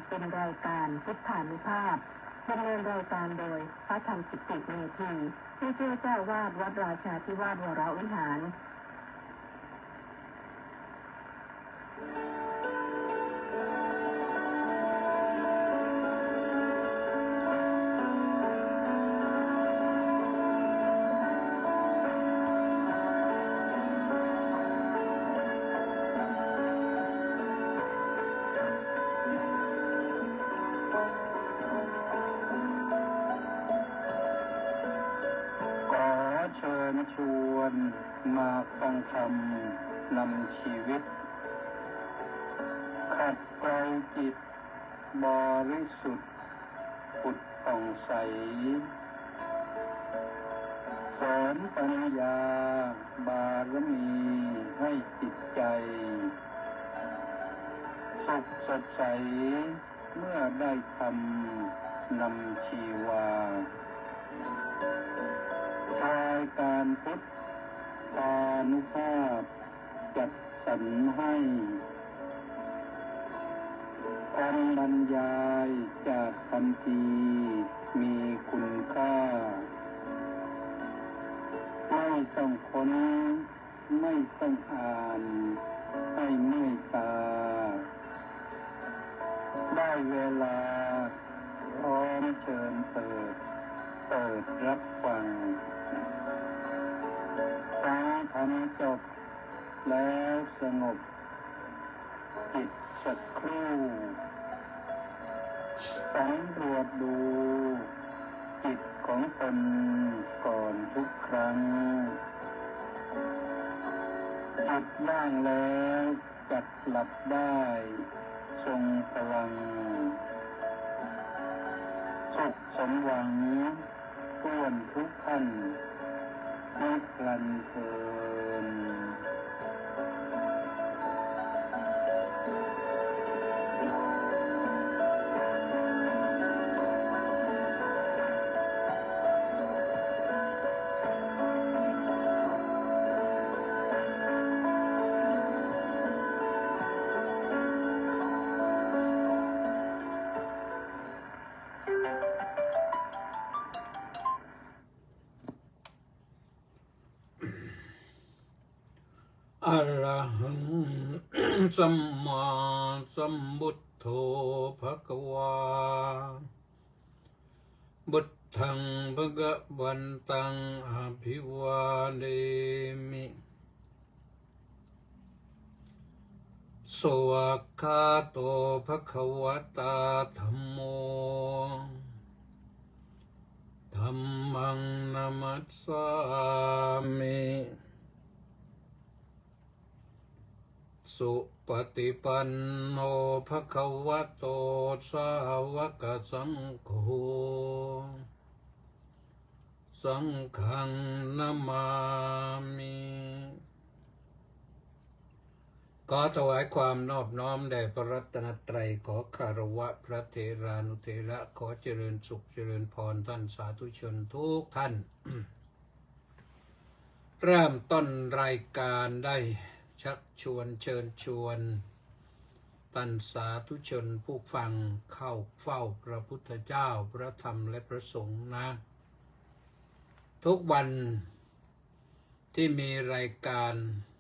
เป็นรายการพุทธานุภาพดำเนินรายการโดยพระธรรมกิติเมธีผู้ช่วยเจ้าวาดวัดราชาธิวาสวรวิหารชวนมาฟังธรรมนำชีวิตขัดเกลาจิตบริสุทธิ์ผุดผ่องใสสอนปัญญาบารมีให้จิตใจสุขสดใสเมื่อได้ทำนำชีวาทายการพุทธานุภาพจัดสรรให้คำบรรยายจากคำพีมีคุณค่าไม่ต้องค้นไม่ต้องอ่านให้เมื่อยตาได้เวลาพร้อมเชิญเปิดรับฟังฟังธรรมจบแล้วสงบจิตสักครู่สำรวจดูจิตของตนก่อนทุกครั้งจิตว่างแล้วจัดหลับได้ทรงพลังสุขสมหวังต้วนทุกท่านนิรันดร์เทินอะระหัง สัมมาสัมพุทโธภควาบุตถังภะคะวันตังอภิวาเทมิสวากขาโตภควตาธัมโมธัมมังนัมมัสสามิสุปฏิปันโนภควโตสาวกสังโฆสังฆังนามามิขอถวายความนอบน้อมแด่พระรัตนตรัยขอคารวะพระเถรานุเถระขอเจริญสุขเจริญพรท่านสาธุชนทุกท่าน เริ่มต้นรายการได้ชักชวนเชิญชวนท่านสาธุชนผู้ฟังเข้าเฝ้าพระพุทธเจ้าพระธรรมและพระสงฆ์นะทุกวันที่มีรายการ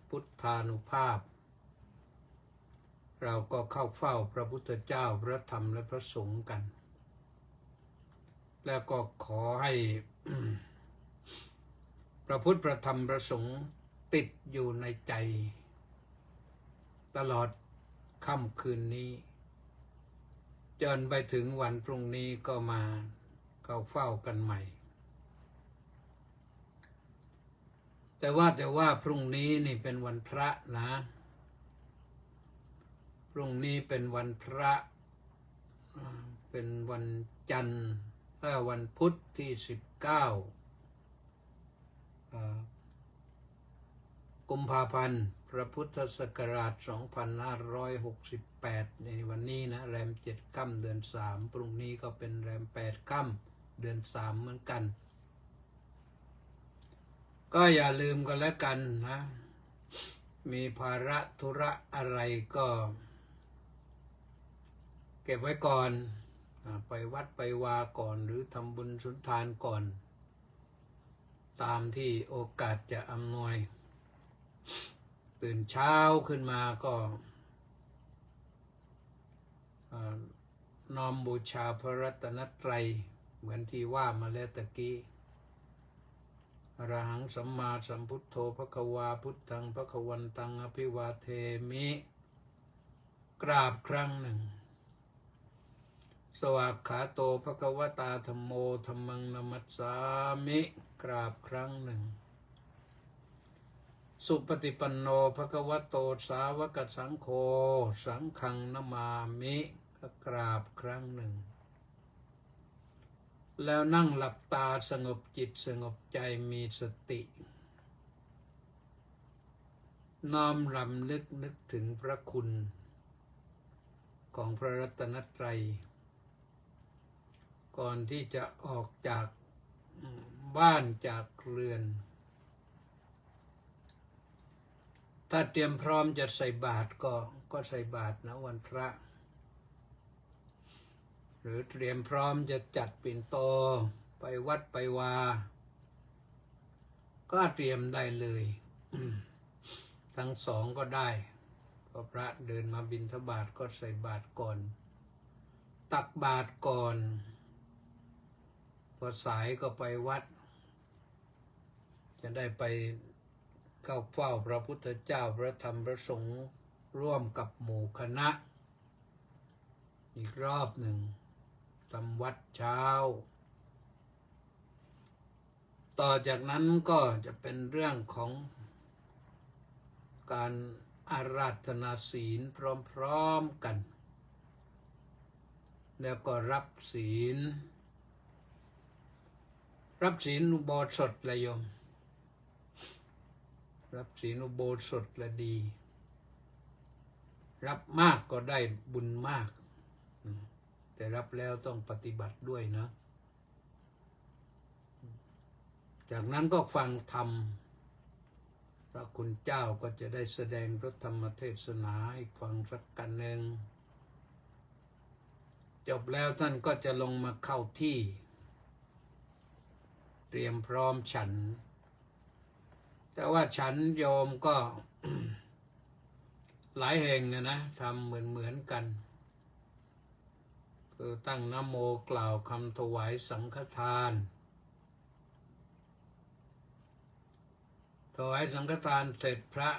พุทธานุภาพเราก็เข้าเฝ้าพระพุทธเจ้าพระธรรมและพระสงฆ์กันแล้วก็ขอให้ พระพุทธพระธรรมพระสงฆ์ติดอยู่ในใจตลอดค่ำคืนนี้จนไปถึงวันพรุ่งนี้ก็มาเข้าเฝ้ากันใหม่แต่ว่าพรุ่งนี้นี่เป็นวันพระนะพรุ่งนี้เป็นวันพระเป็นวันจันทร์วันพุธที่19กุมภาพันธ์พระพุทธศักราช2568ในวันนี้นะแรม7ค่ำเดือน3พรุ่งนี้ก็เป็นแรม8ค่ำเดือน3เหมือนกันก็อย่าลืมกันแล้วกันนะมีภาระธุระอะไรก็ เก็บไว้ก่อนไปวัดไปวาก่อนหรือทำบุญสุนทานก่อน ตามที่โอกาสจะอำนวย ตื่นเช้าขึ้นมาก็น้อมบูชาพระรัตนตรัยเหมือนที่ว่ามาแล้วตะกี้อรหังสัมมาสัมพุทโธภควาพุทธังภควันตังอภิวาเทมิกราบครั้งหนึ่งสวากขาโตภควตาธัมโมธัมมังนัมมัสสามิกราบครั้งหนึ่งสุปฏิปันโนภควโตสาวกสังโฆสังฆังนามามิกราบครั้งหนึ่งแล้วนั่งหลับตาสงบจิตสงบใจมีสติน้อมรำลึกนึกถึงพระคุณของพระรัตนตรัยก่อนที่จะออกจากบ้านจากเรือนถ้าเตรียมพร้อมจะใส่บาตรก็ใส่บาตรนะวันพระหรือเตรียมพร้อมจะจัดปิ่นโตไปวัดไปวาก็เตรียมได้เลยทั้งสองก็ได้พอพระเดินมาบิณฑบาตก็ใส่บาตรก่อนตักบาตรก่อนพอสายก็ไปวัดจะได้ไปเข้าเฝ้าพระพุทธเจ้าพระธรรมพระสงฆ์ร่วมกับหมู่คณะอีกรอบหนึ่งทำวัดเช้าต่อจากนั้นก็จะเป็นเรื่องของการอาราธนาศีลพร้อมๆกันแล้วก็รับศีลอุโบสถละโยมรับศีลอุโบสถละดีรับมากก็ได้บุญมากแต่รับแล้วต้องปฏิบัติด้วยนะจากนั้นก็ฟังธรรมพระคุณเจ้าก็จะได้แสดงพระธรรมเทศนาให้ฟังสักกันหนึ่งจบแล้วท่านก็จะลงมาเข้าที่เตรียมพร้อมฉันแต่ว่าฉันโยมก็ หลายแห่งนะทำเหมือนกันคือตั้งนะโมกล่าวคำถวายสังฆทานถวายสังฆทานเสร็จพระ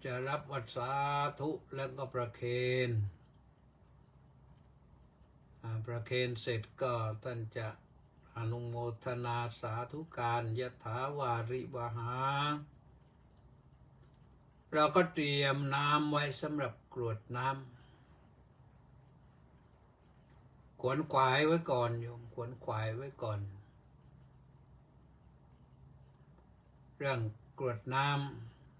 จะรับวัดสาธุแล้วก็ประเคนประเคนเสร็จก็ท่านจะอนุโมทนาสาธุการยถาวาริวหาเราก็เตรียมน้ำไว้สำหรับกรวดน้ำขวนขวายไว้ก่อนโยมขวนขวายไว้ก่อนเรื่องกรวดน้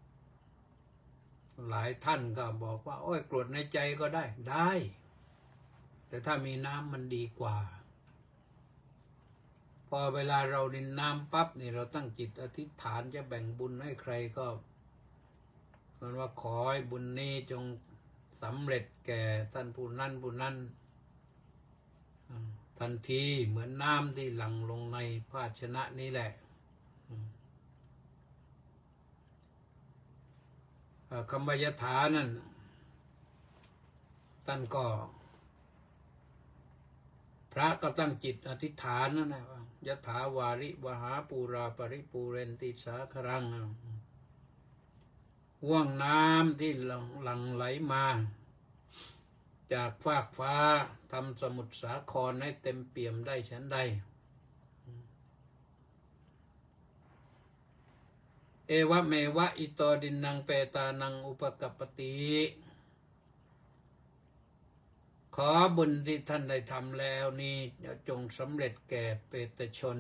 ำหลายท่านก็บอกว่าโอ้ยกรวดในใจก็ได้แต่ถ้ามีน้ำมันดีกว่าพอเวลาเราดินน้ำปั๊บนี่เราตั้งจิตอธิษฐานจะแบ่งบุญให้ใครก็มันว่าขอให้บุญนี้จงสำเร็จแก่ท่านผู้นั้นทันทีเหมือนน้ำที่หลั่งลงในภาชนะนี้แหละคำว่ายถานั่นท่านก็พระก็ตั้งจิตอธิษฐานนั่นนะว่ายถาวาริวหาปูราปริปูเรนติสาครังห่วงน้ำที่หลั่งไหลมาจากฟากฟ้าทำสมุทรสาครให้เต็มเปี่ยมได้ฉันใดเอวะเมวะอิโตดินนังเปตานังอุปกัปปติขอบุญที่ท่านได้ทำแล้วนี้จงสำเร็จแก่เปตชน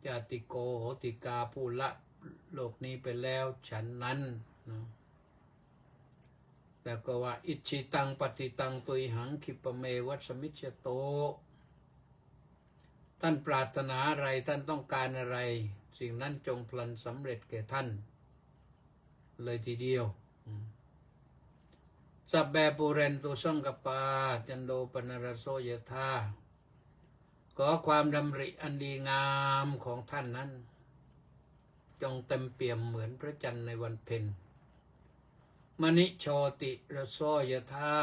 ญาติโกโหติกาผู้ละโลกนี้ไปแล้วฉันนั้นแล้วก็ว่าอิชิตังปฏิตังตุยหังคิปเมวัสมิจโตท่านปรารถนาอะไรท่านต้องการอะไรสิ่งนั้นจงพลันสำเร็จแก่ท่านเลยทีเดียว สัพเพปุเรนตุสังกปาจันโดปนรสโสยธาขอความดำริอันดีงามของท่านนั้นจงเต็มเปี่ยมเหมือนพระจันทร์ในวันเพ็ญมณิโชติรสโสยธา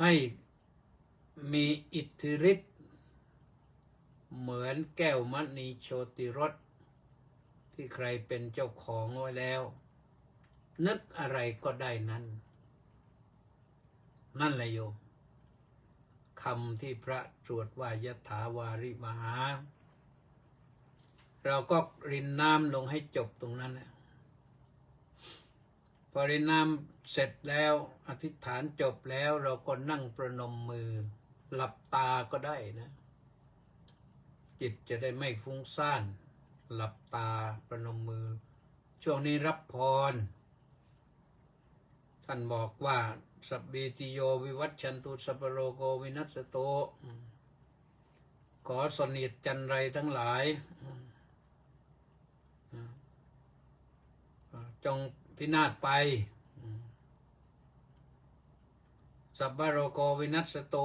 ให้มีอิทธิฤทธิ์เหมือนแก้วมณีโชติรสที่ใครเป็นเจ้าของไว้แล้วนึกอะไรก็ได้นั้นนั่นแหละโยมคำที่พระตรวจว่ายถาวาริมหาเราก็รินน้ำลงให้จบตรงนั้นนะพอรินน้ำเสร็จแล้วอธิษฐานจบแล้วเราก็นั่งประนมมือหลับตาก็ได้นะจิตจะได้ไม่ฟุ้งซ่านหลับตาประนมมือช่วงนี้รับพรท่านบอกว่าสัพเบติโยวิวัชชันตุสัพพโรโกวินัสโตขอสนิทจันไรทั้งหลายจงพินาศไปสัพพโรโกวินัสโต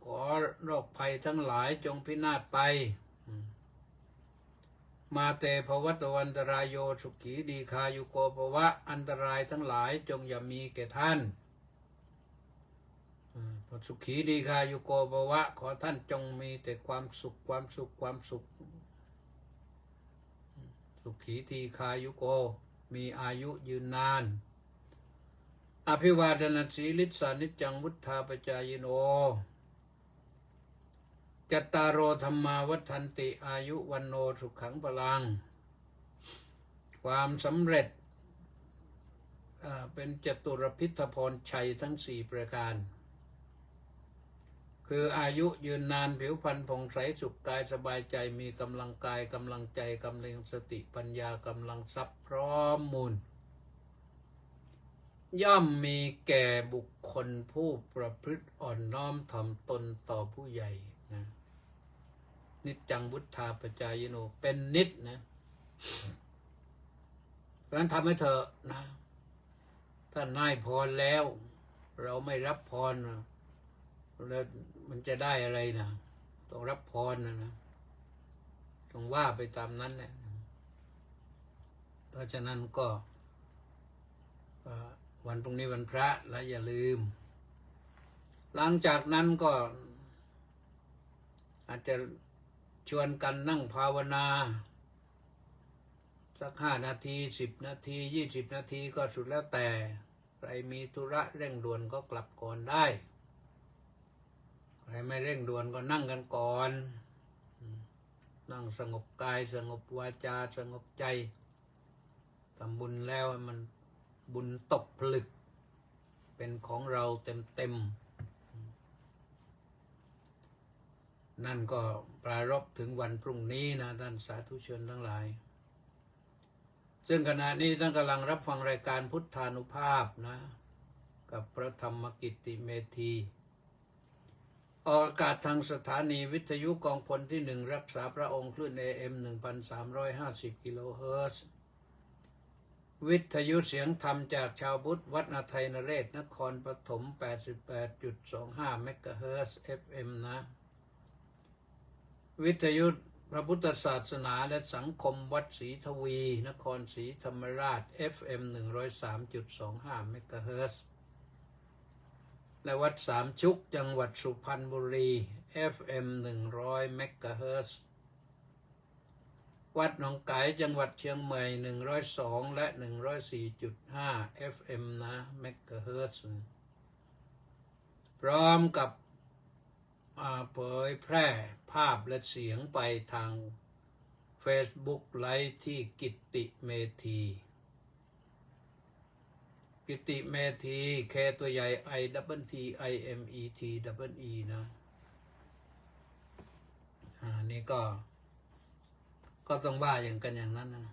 ขอโรคภัยทั้งหลายจงพินาศไปมาเตภวัตวันตรายโยสุขีดีคายุโกภวะอันตรายทั้งหลายจงอย่ามีแก่ท่านสุขีดีคายุโกภวะขอท่านจงมีแต่ความสุขความสุขความสุขสุขีดีคายุโกมีอายุยืนนานอภิวาทนาสีลิสานิจจังวุฒาปจายโนจัตตารโอธรรมาวัฏันติอายุวันโนสุขังพลังความสำเร็จเป็นจตุรพิธพรชัยทั้งสี่ประการคืออายุยืนนานผิวพรรณผ่องใสสุขกายสบายใจมีกำลังกายกำลังใจกำลังสติปัญญากำลังทรัพย์พร้อมมูลย่อมมีแก่บุคคลผู้ประพฤติอ่อนน้อมถ่อมตนต่อผู้ใหญ่นะนิจจังวุฒาปจายโนเป็นนิจนะเพราะฉะนั้นทำให้เธอนะถ้านายพรแล้วเราไม่รับพรนะแล้วมันจะได้อะไรนะต้องรับพรนะต้องว่าไปตามนั้นแหละเพราะฉะนั้นก็วันพรุ่งนี้วันพระและอย่าลืมหลังจากนั้นก็อาจจะชวนกันนั่งภาวนาสัก5 นาที10 นาที20 นาทีก็สุดแล้วแต่ใครมีธุระเร่งด่วนก็กลับก่อนได้ใครไม่เร่งด่วนก็นั่งกันก่อนนั่งสงบกายสงบวาจาสงบใจทำบุญแล้วมันบุญตกผลึกเป็นของเราเต็มนั่นก็ปรารภถึงวันพรุ่งนี้นะท่านสาธุชนทั้งหลายซึ่งขณะนี้ท่านกำลังรับฟังรายการพุทธานุภาพนะกับพระธรรมกิตติเมธีออกอากาศทางสถานีวิทยุกองพลที่1รักษาพระองค์คลื่น AM 1,350 กิโลเฮิรตซ์วิทยุเสียงธรรมจากชาวพุทธวัดนาไทยนเรศนครปฐม 88.25 เมกะเฮิรตซ์ FM นะวิทยุพระพุทธศาสนาและสังคมวัดศรีทวีนครศรีธรรมราช FM 103.25 เมกะเฮิรตซ์และวัดสามชุกจังหวัดสุพรรณบุรี FM 100 เมกะเฮิรตซ์วัดหนองไก่จังหวัดเชียงใหม่102และ104.5 FM นะเมกะเฮิรตซ์พร้อมกับเผยแพร่ภาพและเสียงไปทาง Facebook ไลฟ์ที่กิตติเมธีกิตติเมธีเคตัวใหญ่ ITTIMETEE นะนี่ก็ต้องว่าอย่างกันอย่างนั้นนะ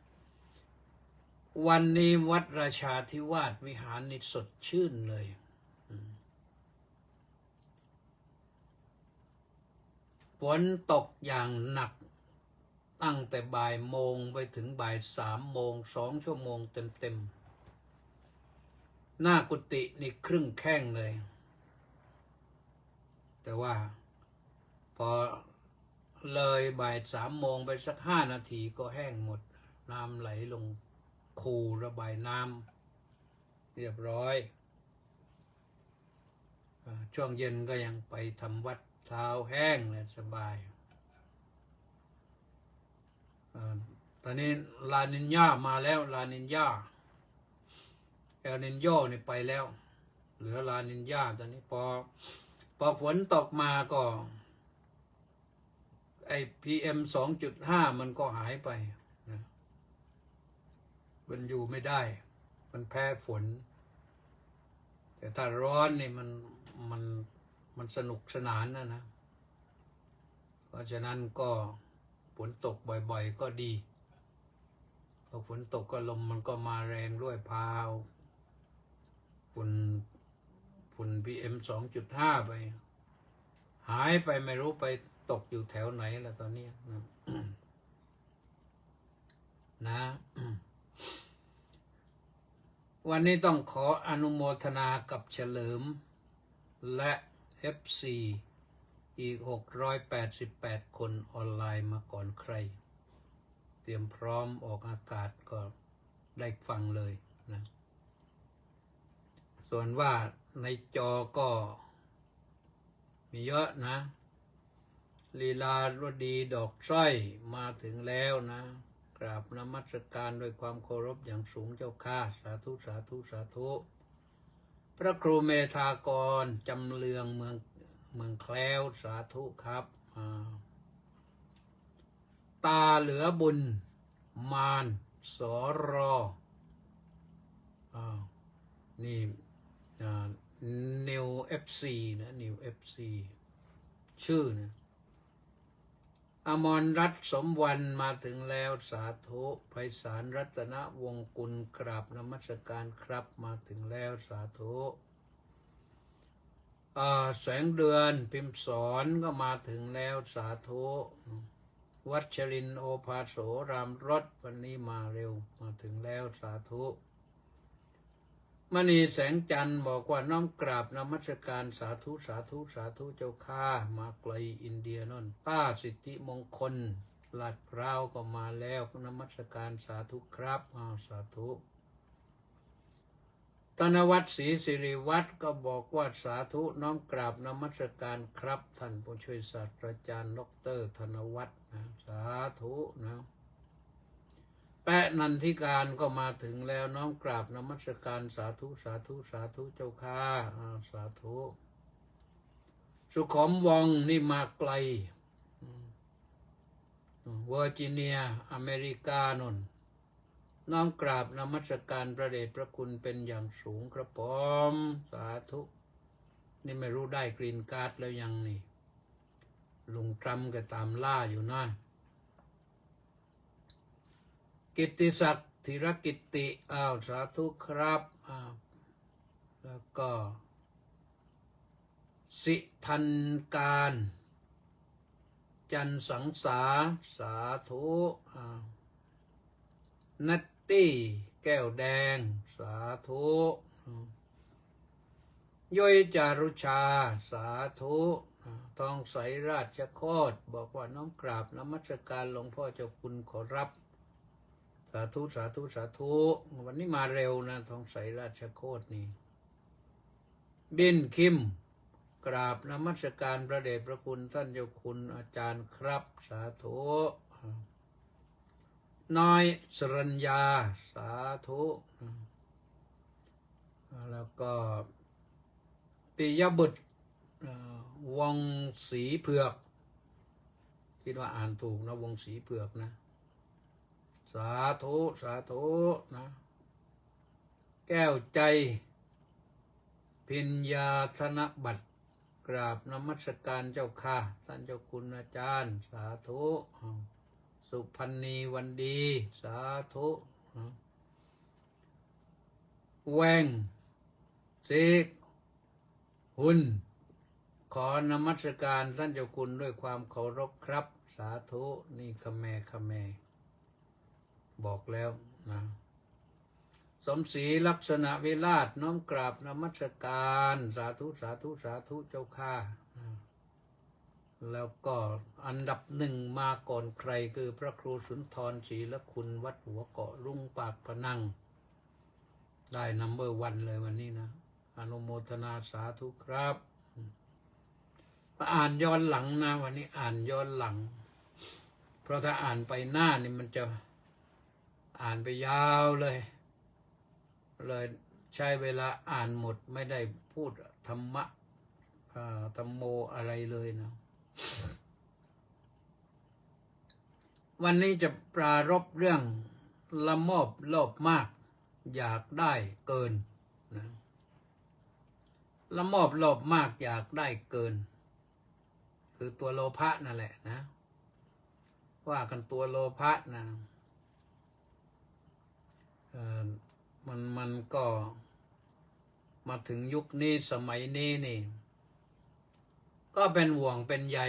วันนี้วัดราชาธิวาสวิหารนี่สดชื่นเลยฝนตกอย่างหนักตั้งแต่บ่ายโมงไปถึงบ่าย3 โมง2 ชั่วโมงเต็ม หน้ากุฏินี่ครึ่งแข้งเลย แต่ว่าพอเลยบ่าย3 โมงไปสัก5 นาทีก็แห้งหมดน้ำไหลลงคูระบายน้ำเรียบร้อยช่วงเย็นก็ยังไปทำวัดเท้าแห้งเลยสบายตอนนี้ลานินญามาแล้วลานินญาเอลนินโยนี่ไปแล้วเหลือลานินญาตอนนี้พอฝนตกมาก็ไอ้ PM 2.5มันก็หายไปนะมันอยู่ไม่ได้มันแพ้ฝนแต่ถ้าร้อนนี่มันสนุกสนานนะเพราะฉะนั้นก็ฝนตกบ่อยๆก็ดีพอฝนตกก็ลมมันก็มาแรงด้วยพาฝุ่น PM 2.5ไปหายไปไม่รู้ไปตกอยู่แถวไหนแล้วตอนนี้นะวันนี้ต้องขออนุโมทนากับเฉลิมและ FC อีก688 คนออนไลน์มาก่อนใครเตรียมพร้อมออกอากาศก็ได้ฟังเลยนะส่วนว่าในจอก็มีเยอะนะลีลาวดีดอกสร้อยมาถึงแล้วนะกราบนมัสการด้วยความเคารพอย่างสูงเจ้าข้าสาธุสาธุสาธุพระครูเมธากรจำเลืองเมืองแคล้วสาธุครับตาเหลือบุญมานสรนี่นิว FC นะนิว FC ชื่อนะอมรรัตน์สมวันมาถึงแล้วสาธุไพศาลรัตนวงศ์กุลกราบนมัสการครับมาถึงแล้วสาธุแสงเดือนพิมพ์สอนก็มาถึงแล้วสาธุวัชรินทร์โอภาโสรามรถวันนี้มาเร็วมาถึงแล้วสาธุมณีแสงจันทร์บอกว่าน้อมกราบนมัสการสาธุสาธุสาธุเจ้าข้ามาไกลอินเดียนนต้าสิทธิมงคลลาดพร้าวก็มาแล้วนมัสการสาธุครับสาธุธนวัฒน์ศรีสิริวัฒน์ก็บอกว่าสาธุน้อมกราบนมัสการครับท่านผู้ช่วยศาสตราจารย์ดร.ธนวัฒน์นะสาธุนะแปะนันทิการก็มาถึงแล้วน้อมกราบนมัสการสาธุสาธุสาธุเจ้าข้าสาธุสุขมวงนี่มาไกลเวอร์จิเนียอเมริกานนน้อมกราบนมัสการพระเดชพระคุณเป็นอย่างสูงครับผมสาธุนี่ไม่รู้ได้กรีนการ์ดแล้วยังนี่ลุงทรัมป์ก็ตามล่าอยู่นะกิตติศักดิ์ธีรกิตติสาธุครับแล้วก็สิทันการจันสังสาสาธุนัตตี้แก้วแดงสาธุย้อยจารุชาสาธุทองใสราชโคตบอกว่าน้อมกราบนมัสการหลวงพ่อเจ้าคุณขอรับสาธุสาธุสาธุวันนี้มาเร็วนะทองใสราชโคตนี่บินคิมกราบนมัสการพระเดชพระคุณท่านเจ้าคุณอาจารย์ครับสาธุน้อยสรัญญาสาธุแล้วก็ปิยบุตรวงศรีเผือกคิดว่าอ่านถูกนะวงศรีเผือกนะสาธุสาธุนะแก้วใจพิญญาธนบัตรกราบนมัสการเจ้าค่ะท่านเจ้าคุณอาจารย์สาธุสุพันนีวันดีสาธุแวงเสกหุ่นขอนมัสการท่านเจ้าคุณด้วยความเคารพครับสาธุนี่ขแมบอกแล้วนะ สมศรีลักษณะวิราชน้อมกราบนมัสการสาธุสาธุสาธุเจ้าข้าแล้วก็อันดับหนึ่งมาก่อนใครคือพระครูสุนทรศรีละคุณวัดหัวเกาะรุ่งปากพนังได้นัมเบอร์วันเลยวันนี้นะอนุโมทนาสาธุครับอ่านย้อนหลังนะวันนี้อ่านย้อนหลังเพราะถ้าอ่านไปหน้านี่มันจะอ่านไปยาวเลยใช้เวลาอ่านหมดไม่ได้พูดธรรมะธรรมโมอะไรเลยนะวันนี้จะปรารภเรื่องละโมบโลภมากอยากได้เกินนะละโมบโลภมากอยากได้เกินคือตัวโลภะนั่นแหละนะว่ากันตัวโลภะนะมันก็มาถึงยุคนี้สมัยนี้นี่ก็เป็นห่วงเป็นใย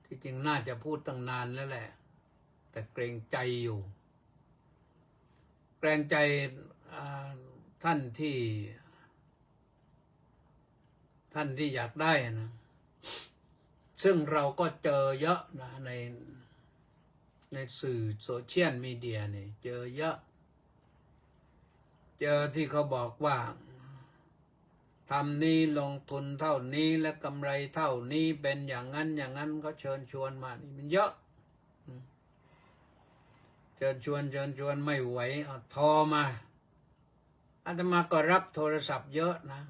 ที่จริงน่าจะพูดตั้งนานแล้วแหละแต่เกรงใจอยู่เกรงใจท่านที่อยากได้นะซึ่งเราก็เจอเยอะนะในสื่อโซเชียลมีเดียนี่เจอเยอะเจอที่เขาบอกว่าทำนี้ลงทุนเท่านี้และกำไรเท่านี้เป็นอย่างนั้นก็เชิญชวนมานี่มันเยอะเชิญชวนไม่ไหวเอาโทรมาอาตมาก็รับโทรศัพท์เยอะนะ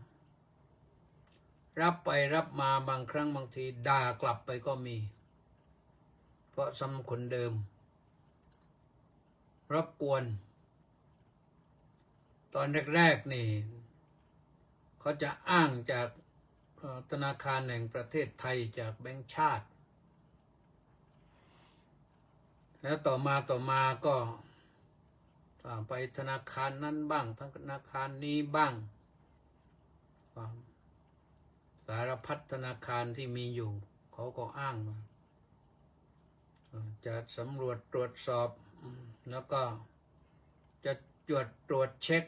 รับไปรับมาบางครั้งบางทีด่ากลับไปก็มีเพราะซ้ำคนเดิมรบกวนตอนแรกๆนี่เขาจะอ้างจากธนาคารแห่งประเทศไทยจากแบงก์ชาติแล้วต่อมาก็ไปธนาคารนั้นบ้างธนาคารนี้บ้างสารพัดธนาคารที่มีอยู่เขาก็อ้างมาจะสำรวจตรวจสอบแล้วก็จะตรวจเช็ค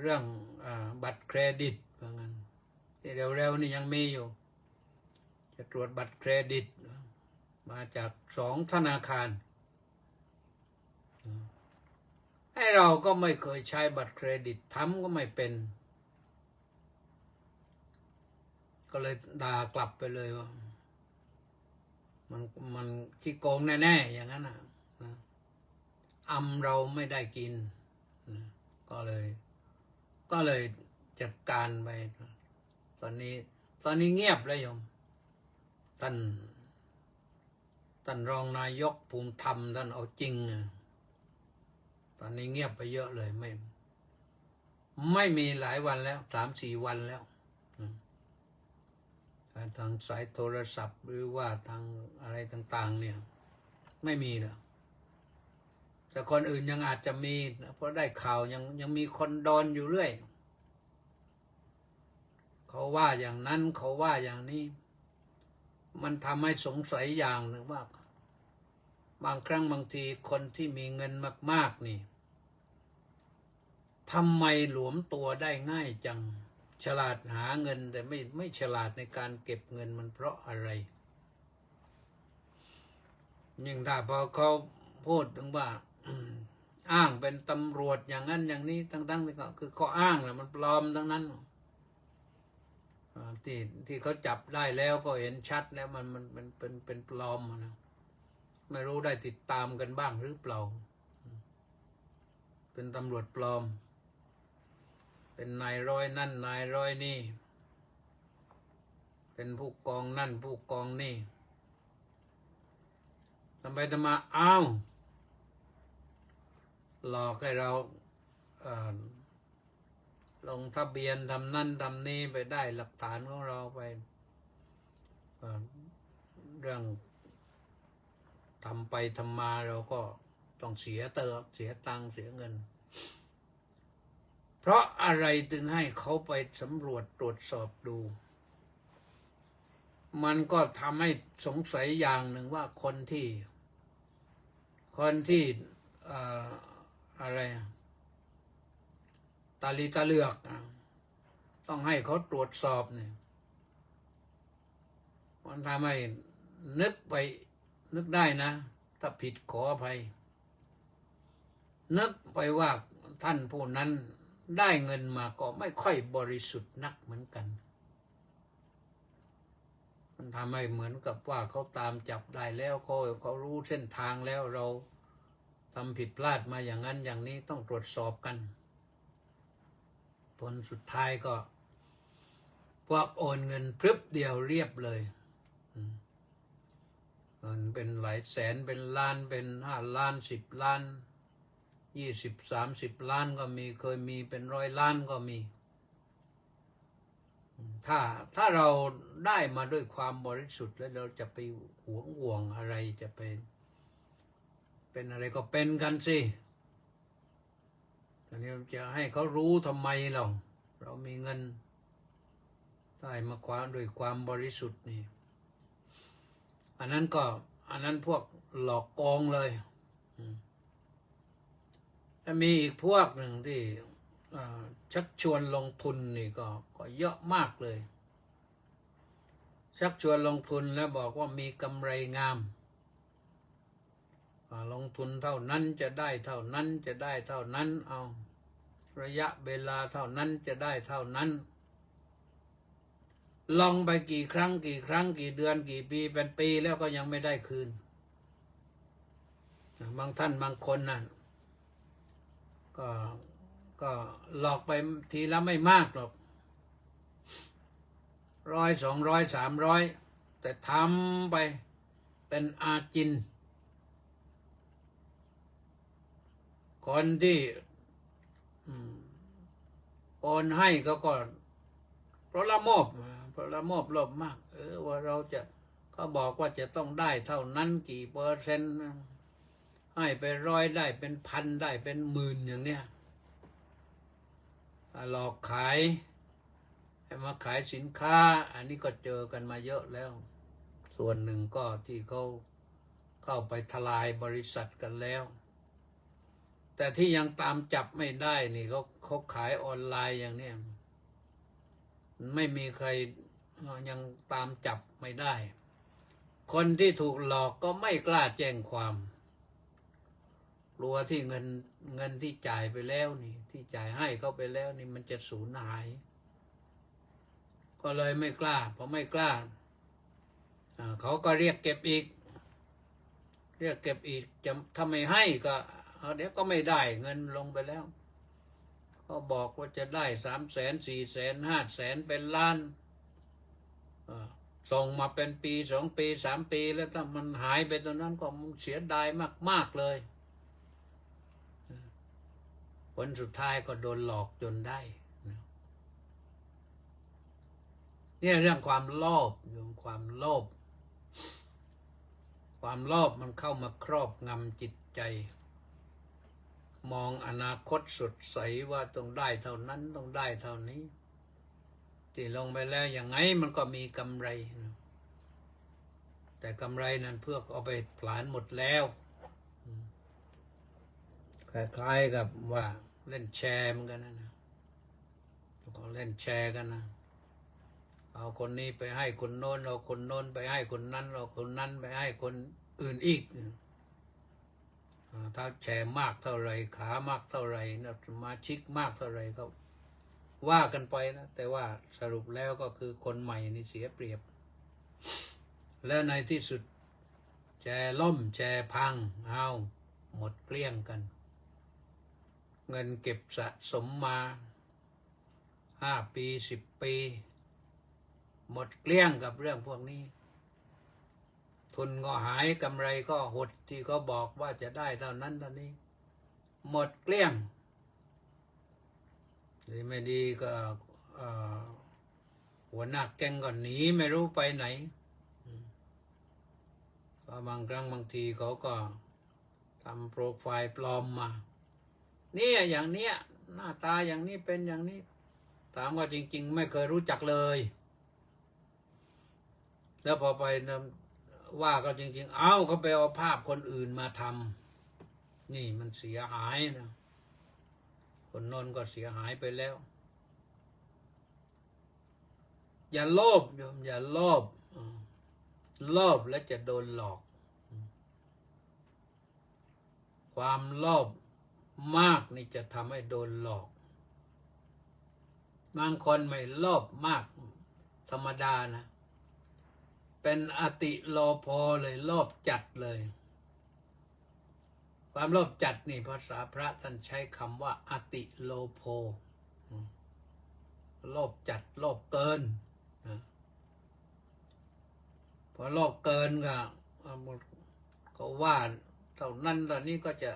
เรื่องบัตรเครดิตว่างั้นที่เร็วๆนี่ยังมีอยู่จะตรวจบัตรเครดิตมาจาก2 ธนาคารให้เราก็ไม่เคยใช้บัตรเครดิตทำก็ไม่เป็นก็เลยด่ากลับไปเลยว่ามันขี้โกงแน่ๆอย่างนั้นนะเราไม่ได้กินก็เลยจัดการไปตอนนี้เงียบแล้วโยมท่านรองนายกภูมิธรรมท่านเอาจริงตอนนี้เงียบไปเยอะเลยไม่มีหลายวันแล้ว3-4 วันแล้วทางสายโทรศัพท์หรือว่าทางอะไรต่างๆเนี่ยไม่มีแล้วแต่คนอื่นยังอาจจะมีเพราะได้ข่าวยังมีคนโดนอยู่เรื่อยเขาว่าอย่างนั้นเขาว่าอย่างนี้มันทำให้สงสัยอย่างหนึ่งว่าบางครั้งบางทีคนที่มีเงินมากๆนี่ทำไมหลวมตัวได้ง่ายจังฉลาดหาเงินแต่ไม่ฉลาดในการเก็บเงินมันเพราะอะไรยิ่งถ้าพอเขาพูดถึงว่าอ้างเป็นตำรวจอย่างนั้นอย่างนี้ตั้งๆนี่ก็คือเขาอ้างแหละมันปลอมทั้งนั้นที่เขาจับได้แล้วก็เห็นชัดแล้วมันเป็นปลอมนะไม่รู้ได้ติดตามกันบ้างหรือเปล่าเป็นตำรวจปลอมเป็นนายร้อยนั่นนายร้อยนี่เป็นผู้กองนั่นผู้กองนี่ทำไปทำมาหลอกให้เราลงทะเบียนทำนั่นทำนี่ไปได้หลักฐานของเราไปเรื่องทำไปทำมาเราก็ต้องเสียตังค์เสียเงินเพราะอะไรถึงให้เขาไปสำรวจตรวจสอบดูมันก็ทำให้สงสัยอย่างหนึ่งว่าคนที่อะไร ตาลีตาเหลือกต้องให้เขาตรวจสอบเนี่ยมันทำให้นึกได้นะถ้าผิดขออภัยนึกไปว่าท่านผู้นั้นได้เงินมาก็ไม่ค่อยบริสุทธิ์นักเหมือนกันมันทำให้เหมือนกับว่าเขาตามจับได้แล้วเขารู้เส้นทางแล้วเราทำผิดพลาดมาอย่างนั้นอย่างนี้ต้องตรวจสอบกันผลสุดท้ายก็พวกโอนเงินพรึบเดียวเรียบเลยเงินเป็นหลายแสนเป็นล้านเป็น5 ล้าน10 ล้าน20 30 ล้านก็มีเคยมีเป็น100 ล้านก็มีถ้าเราได้มาด้วยความบริสุทธิ์แล้วเราจะไปห่วงอะไรจะเป็นอะไรก็เป็นกันสิตอนนี้จะให้เขารู้ทำไมเรามีเงินได้มาด้วยความบริสุทธิ์นี่อันนั้นพวกหลอกโกงเลยถ้ามีอีกพวกหนึ่งที่ชักชวนลงทุนนี่ก็เยอะมากเลยชักชวนลงทุนแล้วบอกว่ามีกำไรงามลงทุนเท่านั้นจะได้เท่านั้นจะได้เท่านั้นเอาระยะเวลาเท่านั้นจะได้เท่านั้นลองไปกี่ครั้งกี่เดือนกี่ปีเป็นปีแล้วก็ยังไม่ได้คืนบางท่านบางคนน่ะก็หลอกไปทีละไม่มากหรอก100 200 300แต่ทำไปเป็นอาจินคนที่โอนให้ก็เพราะละโมบโลภมากว่าเราจะเขาบอกว่าจะต้องได้เท่านั้นกี่เปอร์เซ็นต์ให้ไป100ได้เป็นพันได้เป็นหมื่นอย่างเนี้ยหลอกขายให้มาขายสินค้าอันนี้ก็เจอกันมาเยอะแล้วส่วนหนึ่งก็ที่เขาเข้าไปทลายบริษัทกันแล้วแต่ที่ยังตามจับไม่ได้นี่เขาขายออนไลน์อย่างเนี้ยไม่มีใครยังตามจับไม่ได้คนที่ถูกหลอกก็ไม่กล้าแจ้งความกลัวที่เงินที่จ่ายไปแล้วนี่ที่จ่ายให้เขาไปแล้วนี่มันจะสูญหายก็เลยไม่กล้าพอไม่กล้าเขาก็เรียกเก็บอีกจะถ้าไม่ให้ก็เดี๋ยวก็ไม่ได้เงินลงไปแล้วก็บอกว่าจะได้300,000 400,000 500,000เป็นล้านส่งมาเป็นปี2 ปี3 ปีแล้วถ้ามันหายไปตอนนั้นก็เสียดายมากๆเลยผลสุดท้ายก็โดนหลอกจนได้เนี่ยเรื่องความโลภความโลภมันเข้ามาครอบงำจิตใจมองอนาคตสดใสว่าต้องได้เท่านั้นต้องได้เท่านี้ที่ลงไปแล้วอย่างไงมันก็มีกำไรแต่กำไรนั้นเพื่อเอาไปผลาญหมดแล้วคล้ายๆกับว่าเล่นแชร์เหมือนกันนะก็เล่นแชร์กันนะเอาคนนี้ไปให้คนโน้นเอาคนโน้นไปให้คนนั้นเอาคนนั้นไปให้คนอื่นอีกถ้าแชร์มากเท่าไรขามากเท่าไรนะสมาชิกมากเท่าไรก็ว่ากันไปนะแต่ว่าสรุปแล้วก็คือคนใหม่นี่เสียเปรียบแล้วในที่สุดแชร์ล่มแชร์พังเอาหมดเกลี้ยงกันเงินเก็บสะสมมา5 ปี10 ปีหมดเกลี้ยงกับเรื่องพวกนี้ทุนก็หายกำไรก็หดที่เขาบอกว่าจะได้เท่านั้นเท่านี้หมดเกลี้ยงหรือไม่ดีก็หัวหน้าแก๊งก็หนีไม่รู้ไปไหนก็บางครั้งบางทีเขาก็ทำโปรไฟล์ปลอมมาเนี่ยอย่างเนี้ยหน้าตาอย่างนี้เป็นอย่างนี้ถามว่าจริงๆไม่เคยรู้จักเลยแล้วพอไปว่าก็จริงๆเขาไปเอาภาพคนอื่นมาทำนี่มันเสียหายนะ คนโน้นก็เสียหายไปแล้ว อย่าโลภโยมอย่าโลภโลภแล้วจะโดนหลอก ความโลภมากนี่จะทำให้โดนหลอก บางคนไม่โลภมากธรรมดานะเป็นอติโลโภเลยโลภจัดเลย ความโลภจัดนี่ภาษาพระท่านใช้คำว่าอติโลโภโลภจัดโลภเกินพอโลภเกินก็ว่าเท่านั้นตอนนี้ก็จะ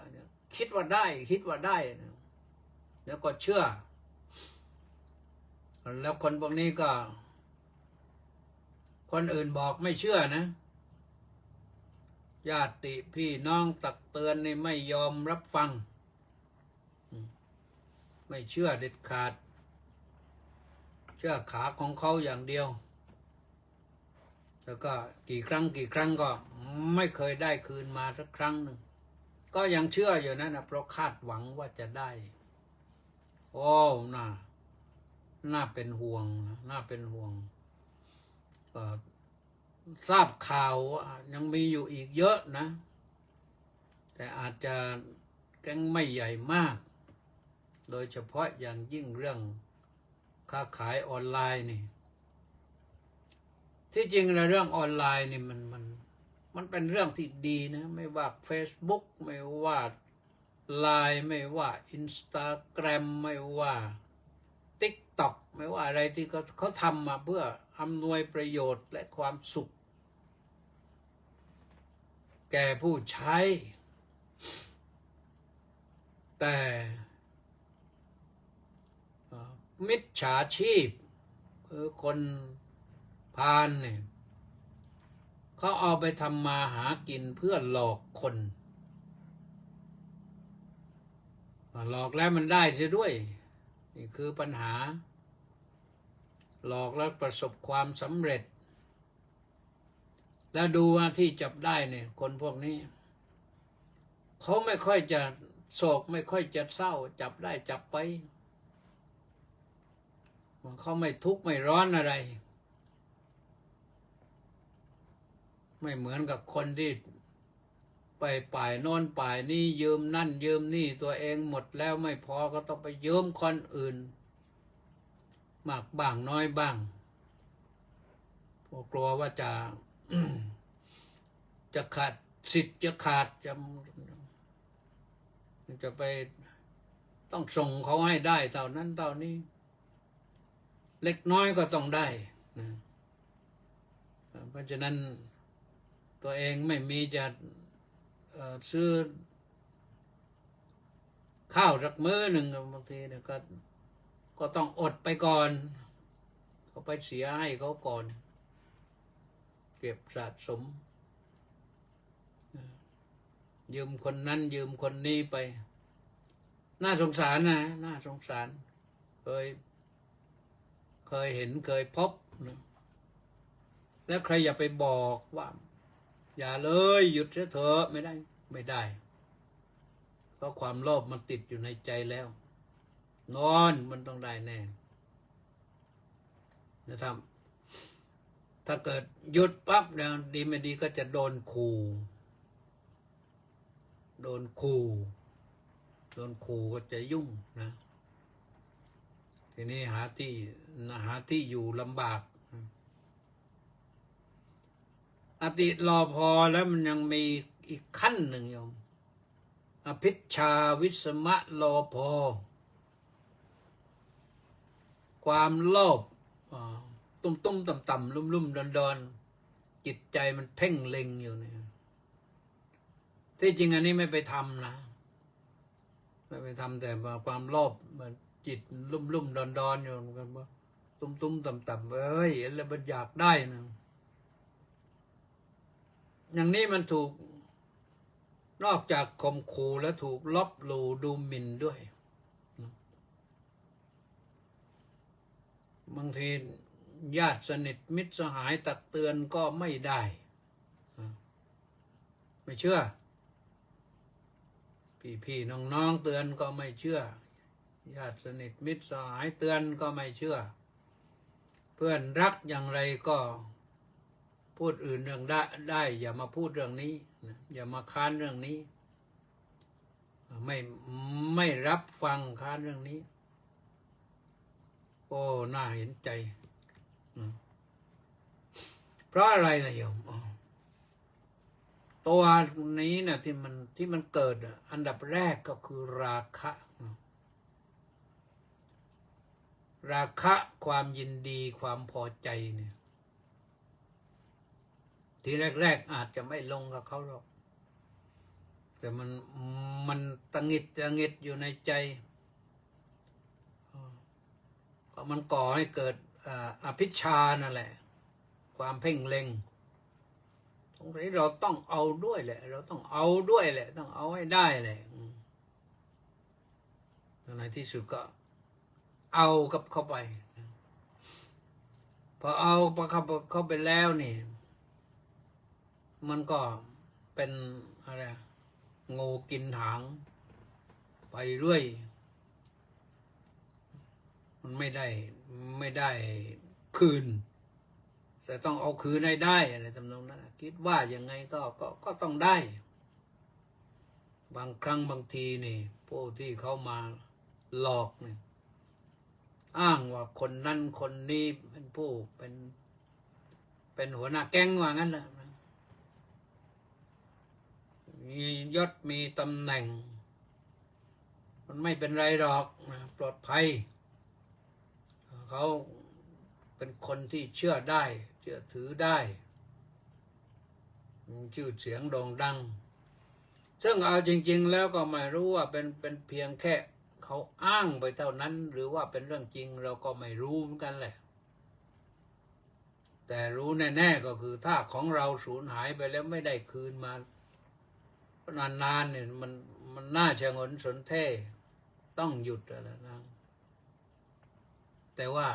คิดว่าได้แล้วก็เชื่อแล้วคนพวกนี้ก็คนอื่นบอกไม่เชื่อนะญาติพี่น้องตักเตือนนี่ไม่ยอมรับฟังไม่เชื่อเด็ดขาดเชื่อขาของเขาอย่างเดียวแล้วก็กี่ครั้งก็ไม่เคยได้คืนมาสักครั้งหนึ่งก็ยังเชื่ออยู่นะเพราะคาดหวังว่าจะได้โอ้น่าเป็นห่วงทราบข่าวยังมีอยู่อีกเยอะนะแต่อาจจะแก๊งไม่ใหญ่มากโดยเฉพาะอย่างยิ่งเรื่องค้าขายออนไลน์นี่ที่จริงแล้วเรื่องออนไลน์นี่มันเป็นเรื่องที่ดีนะไม่ว่า Facebook ไม่ว่า LINE ไม่ว่า Instagram ไม่ว่า TikTok ไม่ว่าอะไรที่เขาทำมาเพื่ออำนวยประโยชน์และความสุขแก่ผู้ใช้แต่มิจฉาชีพคือคนพาลเนี่ยเขาเอาไปทำมาหากินเพื่อหลอกคนหลอกแล้วมันได้เสียด้วยนี่คือปัญหาหลอกแล้วประสบความสำเร็จแล้วดูว่าที่จับได้เนี่ยคนพวกนี้เขาไม่ค่อยจะโศกไม่ค่อยจะเศร้าจับได้จับไปเขาไม่ทุกข์ไม่ร้อนอะไรไม่เหมือนกับคนที่ไปป่ายโน่นป่ายนี่ยืมนั่นยืมนี่ตัวเองหมดแล้วไม่พอก็ต้องไปยืมคนอื่นมากบ้างน้อยบ้างเพราะกลัวว่าจะ จะขาดสิทธิ์จะขาดจะไปต้องส่งเขาให้ได้เท่านั้นเท่านี้เล็กน้อยก็ต้องได้นะเพราะฉะนั้นตัวเองไม่มีจะซื้อข้าวสักมื้อหนึ่งบางทีเนี่ยก็ต้องอดไปก่อนเขาไปเสียให้เขาก่อนเก็บสะสมยืมคนนั้นยืมคนนี้ไปน่าสงสารนะน่าสงสารเคยเห็นเคยพบนะแล้วใครอย่าไปบอกว่าอย่าเลยหยุดเสียเถอะไม่ได้เพราะความโลภมันติดอยู่ในใจแล้วนอนมันต้องได้แน่นะครับถ้าเกิดหยุดปั๊บเนี่ยดีไม่ดีก็จะโดนขู่ก็จะยุ่งนะทีนี้หาที่อยู่ลำบากอติรอพอแล้วมันยังมีอีกขั้นหนึ่งโยมอภิชฌาวิสมะโลภความโลภตุ้มต่ำลุ่มดอนจิตใจมันเพ่งเล็งอยู่เนี่ยที่จริงอันนี้ไม่ไปทำนะไม่ไปทำแต่ความโลภมันจิตลุ่มดอนอยู่กันว่าตุ้มต่ำแล้วมันอยากได้นะอย่างนี้มันถูกนอกจากข่มขู่แล้วถูกลบหลู่ดูหมิ่นด้วยบางทีญาติสนิทมิตรสหายตักเตือนก็ไม่ได้ไม่เชื่อพี่น้องเตือนก็ไม่เชื่อ ญาติสนิทมิตรสหายเตือนก็ไม่เชื่อ เพื่อนรักอย่างไรก็พูดอื่นเรื่องได้อย่ามาพูดเรื่องนี้อย่ามาค้านเรื่องนี้ไม่รับฟังค้านเรื่องนี้โอ้น่าเห็นใจเพราะอะไรนะโยมตัวนี้นะที่มันเกิดอันดับแรกก็คือราคะราคะความยินดีความพอใจเนี่ยทีแรกอาจจะไม่ลงกับเขาหรอกแต่มันตังหิดอยู่ในใจก็มันก่อให้เกิดอภิชานั่นแหละความเพ่งเล็งตรงนี้เราต้องเอาด้วยแหละเราต้องเอาด้วยแหละต้องเอาให้ได้แหละในที่สุดก็เอากับเข้าไปพอเอาเข้าไปแล้วนี่มันก็เป็นอะไรงูกินหางไปเรื่อยมันไม่ได้คืนแต่ต้องเอาคืนให้ได้อะไรทำนองนั้นคิดว่ายังไงก็ต้องได้บางครั้งบางทีนี่พวกที่เขามาหลอกนี่อ้างว่าคนนั้นคนนี้เป็นผู้เป็นหัวหน้าแก๊งว่างั้นแหละมียศมีตำแหน่งมันไม่เป็นไรหรอกนะปลอดภัยเขาเป็นคนที่เชื่อได้เชื่อถือได้ชื่อเสียงโด่งดังซึ่งเอาจริงๆแล้วก็ไม่รู้ว่าเป็นเพียงแค่เขาอ้างไปเท่านั้นหรือว่าเป็นเรื่องจริงเราก็ไม่รู้เหมือนกันแหละแต่รู้แน่ๆก็คือถ้าของเราสูญหายไปแล้วไม่ได้คืนมานานๆเนี่ยมันน่าชงนสนเท่ต้องหยุดแล้วนะแต่ว่า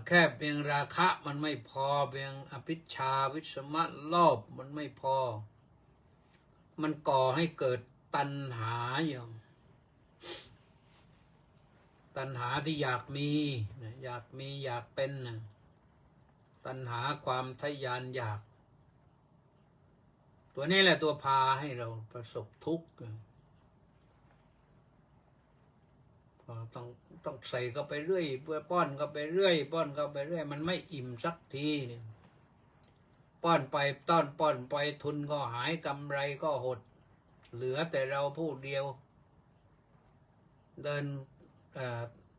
แค่เพียงราคะมันไม่พอเพียงอภิชาวิสมะโลภมันไม่พอมันก่อให้เกิดตัณหาอย่างตัณหาที่อยากมีอยากเป็นตัณหาความทะยานอยากตัวนี้แหละตัวพาให้เราประสบทุกข์ต้องใส่ก็ไปเรื่อยป้อนก็ไปเรื่อยป้อนก็ไปเรื่อยมันไม่อิ่มสักทีเนี่ยป้อนไปป้อนไปทุนก็หายกำไรก็หดเหลือแต่เราผู้เดียวเดิน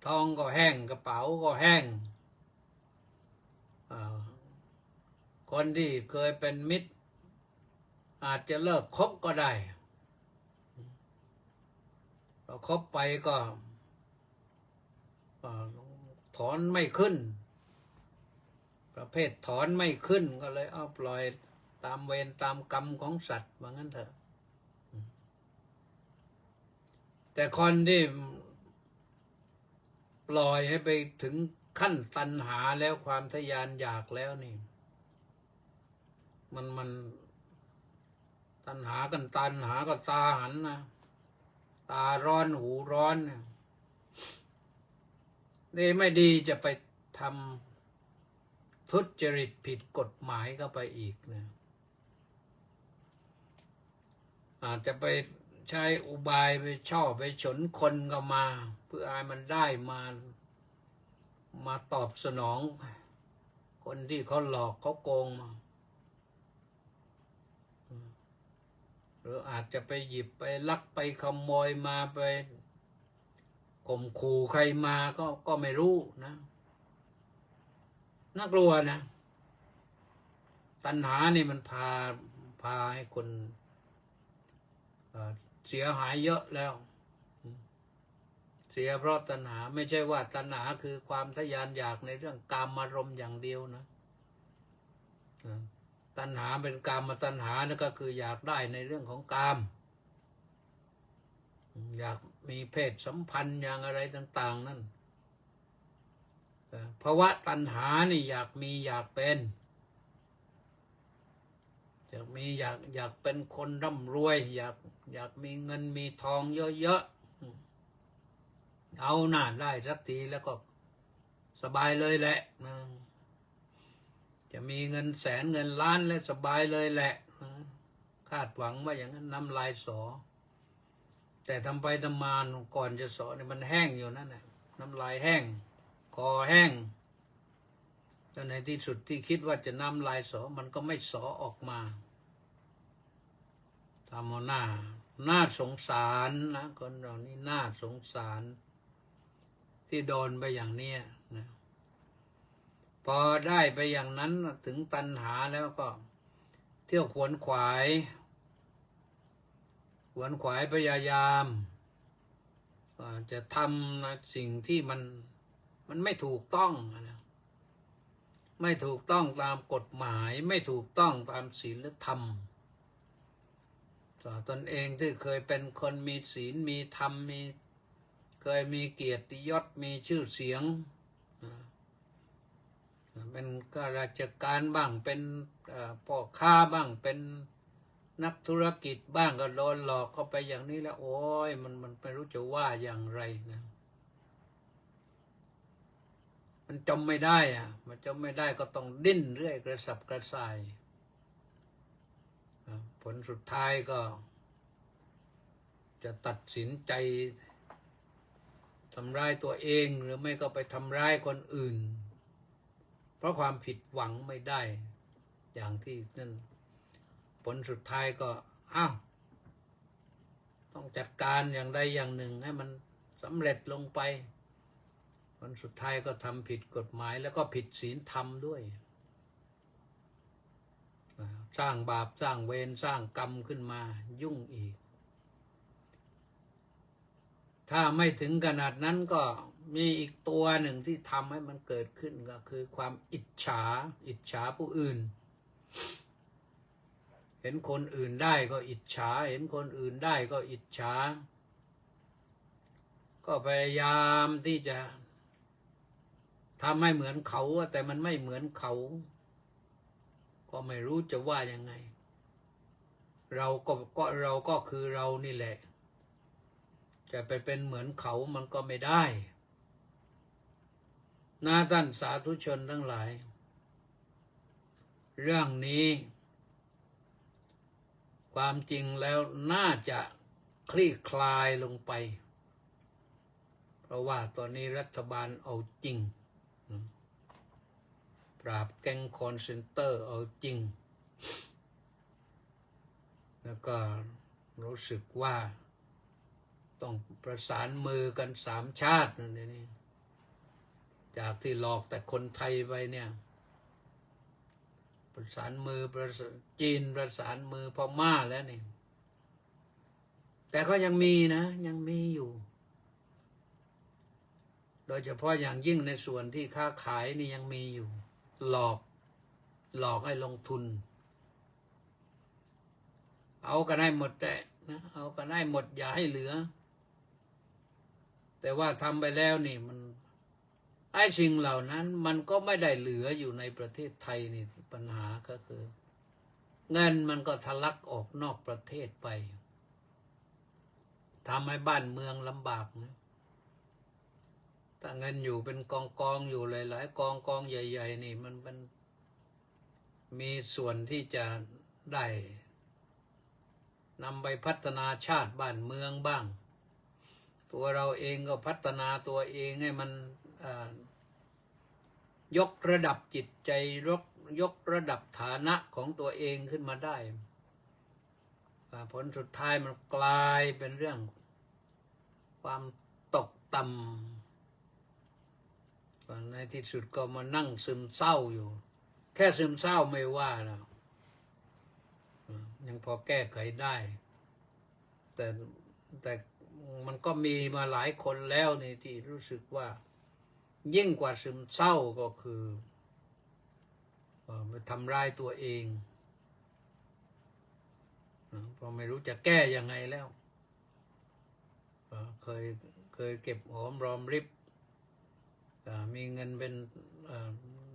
ท้องก็แห้งกระเป๋าก็แห้งคนที่เคยเป็นมิตรอาจจะเลิกคบก็ได้เราคบไปก็ถอนไม่ขึ้นประเภทถอนไม่ขึ้นก็เลยเอาปล่อยตามเวรตามกรรมของสัตว์ว่างั้นเถอะแต่คนที่ปล่อยให้ไปถึงขั้นตัณหาแล้วความทะยานอยากแล้วนี่มันตัณหาก็ตาหันนะตาร้อนหูร้อนนี่ไม่ดีจะไปทำทุจริตผิดกฎหมายเข้าไปอีกนะอาจจะไปใช้อุบายไปช่อไปฉนคนก็มาเพื่อให้มันได้มาตอบสนองคนที่เขาหลอกเขาโกงมาหรืออาจจะไปหยิบไปลักไปขโมยมาไปข่มขู่ใครมาก็ไม่รู้นะน่ากลัวนะตัณหานี่มันพาให้คนเสียหายเยอะแล้วเสียเพราะตัณหาไม่ใช่ว่าตัณหาคือความทะยานอยากในเรื่องกามารมณ์อย่างเดียวนะตัณหาเป็นกามตัณหานั่นก็คืออยากได้ในเรื่องของกามอยากมีเพศสัมพันธ์อย่างอะไรต่างๆนั่นภาวะตัณหานี่อยากมีอยากเป็นอยากเป็นคนร่ำรวยอยากมีเงินมีทองเยอะ เอาหน้าได้สักทีแล้วก็สบายเลยแหละนะจะมีเงินแสนเงินล้านแล้วสบายเลยแหละนะคาดหวังว่าอย่างนั้นน้ำลายสอแต่ทำไปทำมาก่อนจะสอเนี่ยมันแห้งอยู่นั่นแหละน้ำลายแห้งคอแห้งแล้วในที่สุดที่คิดว่าจะน้ำลายสอมันก็ไม่สอออกมาทำเอาน่าสงสารนะคนเรานี่น่าสงสารที่โดนไปอย่างเนี้ยนะพอได้ไปอย่างนั้นถึงตัณหาแล้วก็เที่ยวขวนขวายพยายามจะทำนะสิ่งที่มันไม่ถูกต้องนะไม่ถูกต้องตามกฎหมายไม่ถูกต้องตามศีลธรรมตนเองที่เคยเป็นคนมีศีลมีธรรมเคยมีเกียรติยศมีชื่อเสียงเป็นข้าราชการบ้างเป็นพ่อค้าบ้างเป็นนักธุรกิจบ้างก็โดนหลอกเข้าไปอย่างนี้แล้วโอ้ยมันไม่รู้จะว่าอย่างไรนะมันจำไม่ได้มันจำไม่ได้ก็ต้องดิ้นเรื่อยกระสับกระส่ายผลสุดท้ายก็จะตัดสินใจทำร้ายตัวเองหรือไม่ก็ไปทำร้ายคนอื่นเพราะความผิดหวังไม่ได้อย่างที่นั่นผลสุดท้ายก็ต้องจัดการอย่างใดอย่างหนึ่งให้มันสำเร็จลงไปผลสุดท้ายก็ทำผิดกฎหมายแล้วก็ผิดศีลธรรมด้วยสร้างบาปสร้างเวรสร้างกรรมขึ้นมายุ่งอีกถ้าไม่ถึงขนาดนั้นก็มีอีกตัวหนึ่งที่ทำให้มันเกิดขึ้นก็คือความอิจฉาผู้อื่นเห็นคนอื่นได้ก็อิจฉาเห็นคนอื่นได้ก็อิจฉาก็พยายามที่จะทำให้เหมือนเขาแต่มันไม่เหมือนเขาก็ไม่รู้จะว่ายังไงเราก็คือเรานี่แหละจะไปเป็นเหมือนเขามันก็ไม่ได้นะท่านสาธุชนทั้งหลายเรื่องนี้ความจริงแล้วน่าจะคลี่คลายลงไปเพราะว่าตอนนี้รัฐบาลเอาจริงปราบแก๊งคอนเซนเตอร์เอาจริงแล้วก็รู้สึกว่าต้องประสานมือกัน3 ชาตินั่นนี่จากที่หลอกแต่คนไทยไปเนี่ยประสานมือจีนประสานมือพม่าแล้วนี่แต่ก็ยังมีนะยังมีอยู่โดยเฉพาะอย่างยิ่งในส่วนที่ค้าขายนี่ยังมีอยู่หลอกให้ลงทุนเอากันให้หมดแต่นะเอากันให้หมดอย่าให้เหลือแต่ว่าทำไปแล้วนี่มันไอ้สิ่งเหล่านั้นมันก็ไม่ได้เหลืออยู่ในประเทศไทยนี่ปัญหาก็คือเงินมันก็ทะลักออกนอกประเทศไปทำให้บ้านเมืองลำบากนะถ้าเงินอยู่เป็นกองอยู่หลายๆกองใหญ่ๆนี่มันมีส่วนที่จะได้นำไปพัฒนาชาติบ้านเมืองบ้างตัวเราเองก็พัฒนาตัวเองให้มันยกระดับจิตใจยกระดับฐานะของตัวเองขึ้นมาได้ผลสุดท้ายมันกลายเป็นเรื่องความตกต่ำในที่สุดก็มานั่งซึมเศร้าอยู่แค่ซึมเศร้าไม่ว่าแล้วยังพอแก้ไขได้แต่มันก็มีมาหลายคนแล้วนี่ที่รู้สึกว่ายิ่งกว่าซึมเศร้าก็คือไปทำร้ายตัวเองเพราะไม่รู้จะแก้ยังไงแล้วเคยเก็บหอมรอมริบมีเงินเป็น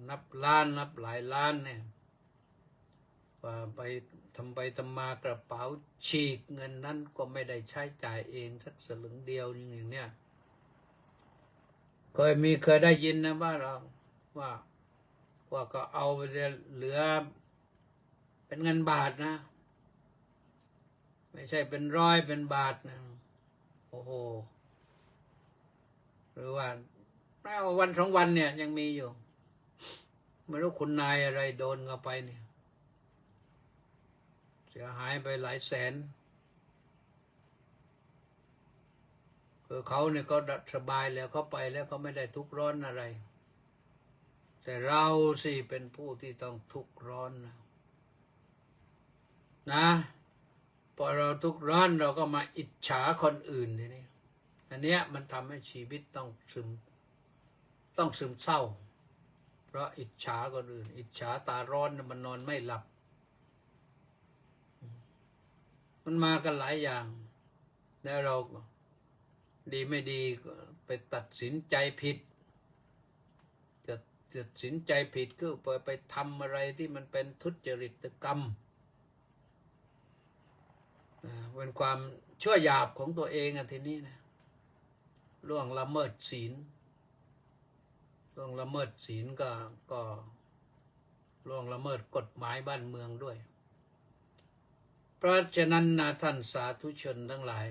นับล้านนับหลายล้านเนี่ยไปทำมากระเป๋าฉีกเงินนั้นก็ไม่ได้ใช้จ่ายเองสักสลึงเดียวอย่างเนี้ย เคยได้ยินนะว่าเราว่าก็เอาไปเหลือเป็นเงินบาทนะ ไม่ใช่เป็นร้อยเป็นบาทนะโอ้โหหรือว่าวันสองวันเนี่ยยังมีอยู่ไม่รู้คุณนายอะไรโดนเข้าไปเนี่ยเสียหายไปหลายแสนคือเขาเนี่ยก็สบายแล้วเขาไปแล้วเขาไม่ได้ทุกข์ร้อนอะไรแต่เราสิเป็นผู้ที่ต้องทุกข์ร้อนนะพอเราทุกข์ร้อนเราก็มาอิจฉาคนอื่นทีนี้อันเนี้ยมันทำให้ชีวิตต้องซึมเศร้าเพราะอิจฉาคนอื่นอิจฉาตาร้อนมันนอนไม่หลับมันมากันหลายอย่างแล้วเราดีไม่ดีไปตัดสินใจผิดจะตัดสินใจผิดก็ไปทำอะไรที่มันเป็นทุจริตกรรมเป็นความชั่วหยาบของตัวเองทีนี้นะล่วงละเมิดศีลล่วงละเมิดศีลก็ล่วงละเมิดกฎหมายบ้านเมืองด้วยเพราะฉะนั้นนะท่านสาธุชนทั้งหลาย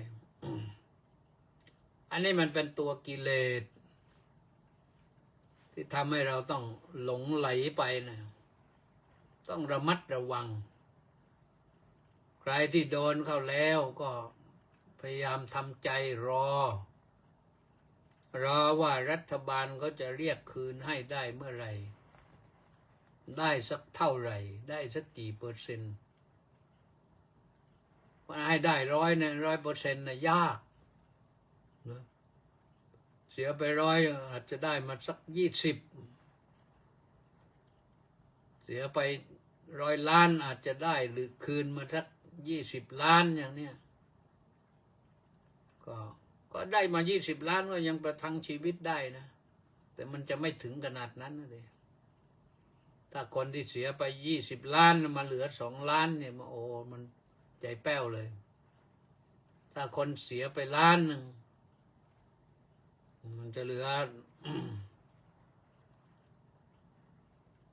อันนี้มันเป็นตัวกิเลสที่ทำให้เราต้องหลงไหลไปนะต้องระมัดระวังใครที่โดนเข้าแล้วก็พยายามทำใจรอว่ารัฐบาลเขาจะเรียกคืนให้ได้เมื่อไหร่ได้สักเท่าไหร่ได้สักกี่เปอร์เซ็นต์มันให้ได้100%นะยากนะเสียไป100อาจจะได้มาสัก20เสียไป100 ล้านอาจจะได้หรือคืนมาสัก20 ล้านอย่างเนี้ยก็ได้มา20 ล้านก็ยังประทังชีวิตได้นะแต่มันจะไม่ถึงขนาดนั้นนะเลยถ้าคนที่เสียไป20 ล้านมาเหลือ2 ล้านเนี่ยโอ้มันใจแป้วเลยถ้าคนเสียไป1 ล้านมันจะเหลือ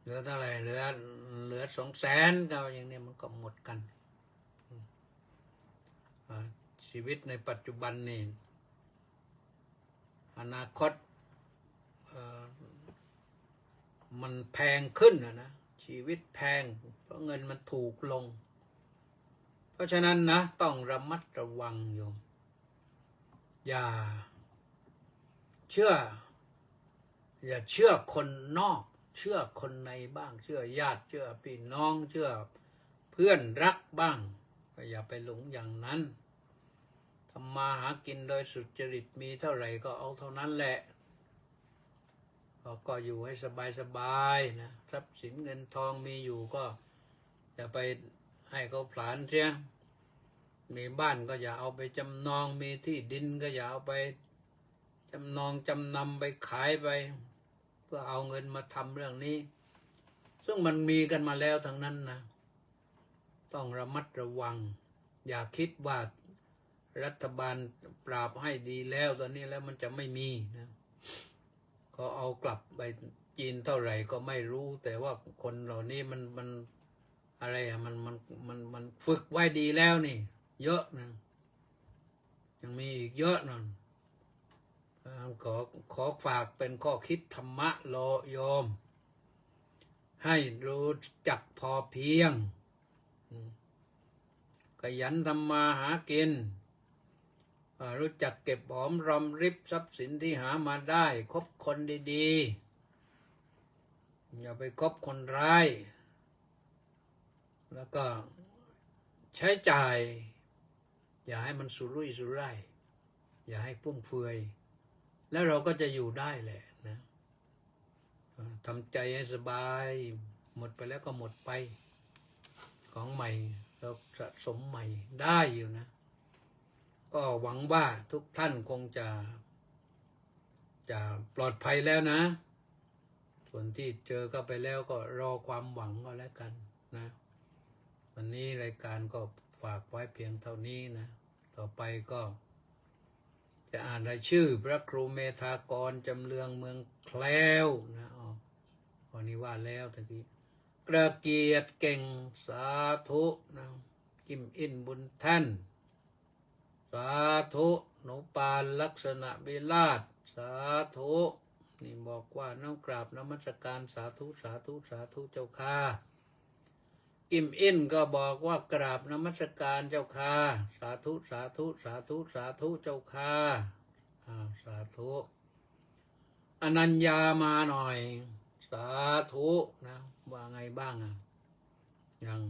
เหลือเท่าไหร่เหลือ200,000ก็อย่างนี้มันก็หมดกันชีวิตในปัจจุบันนี่อนาคตมันแพงขึ้นนะชีวิตแพงเพราะเงินมันถูกลงเพราะฉะนั้นนะต้องระมัดระวังโยมอย่าเชื่อคนนอกเชื่อคนในบ้างเชื่อญาติเชื่อพี่น้องเชื่อเพื่อนรักบ้างก็อย่าไปหลงอย่างนั้นทำมาหากินโดยสุจริตมีเท่าไหร่ก็เอาเท่านั้นแหละก็อยู่ให้สบายๆนะทรัพย์สินเงินทองมีอยู่ก็อย่าไปให้เขาผลาญเสียมีบ้านก็อย่าเอาไปจำนองมีที่ดินก็อย่าเอาไปจำนองจำนำไปขายไปเพื่อเอาเงินมาทำเรื่องนี้ซึ่งมันมีกันมาแล้วทั้งนั้นนะต้องระมัดระวังอย่าคิดว่ารัฐบาลปราบให้ดีแล้วตอนนี้แล้วมันจะไม่มีนะเขาเอากลับไปจีนเท่าไหร่ก็ไม่รู้แต่ว่าคนเหล่านี้มันอะไรอะมันฝึกไว้ดีแล้วนี่เยอะนะยังมีอีกเยอะนั่นขอฝากเป็นข้อคิดธรรมะโยมให้รู้จักพอเพียงขยันทำมาหากินรู้จักเก็บหอมรอมริบทรัพย์สินที่หามาได้คบคนดีๆอย่าไปคบคนร้ายแล้วก็ใช้จ่ายอย่าให้มันสุรุ่ยสุร่ายอย่าให้ฟุ่มเฟือยแล้วเราก็จะอยู่ได้แหละนะทำใจให้สบายหมดไปแล้วก็หมดไปของใหม่เราสะสมใหม่ได้อยู่นะก็หวังว่าทุกท่านคงจะปลอดภัยแล้วนะส่วนที่เจอก็ไปแล้วก็รอความหวังก็แล้วกันนะวันนี้รายการก็ฝากไว้เพียงเท่านี้นะต่อไปก็จะ จะอ่านรายชื่อพระครูเมธากรจำเลืองเมืองแคล้วนะวันนี้ว่าแล้วตะกี้กระเกียรติเก่งสาธุนะกิมอินบุญแท่นสาธุหนูปานลักษณะวิราชสาธุนี่บอกว่าน้องกราบนมัสการสาธุสาธุสาธุเจ้าค่ะกิมอินก็บอกว่ากราบนมัสการเจ้าค่ะสาธุสาธุสาธุสาธุเจ้าค่ะสาธุอนัญญามาหน่อยสาธุนะว่าไงบ้างยัง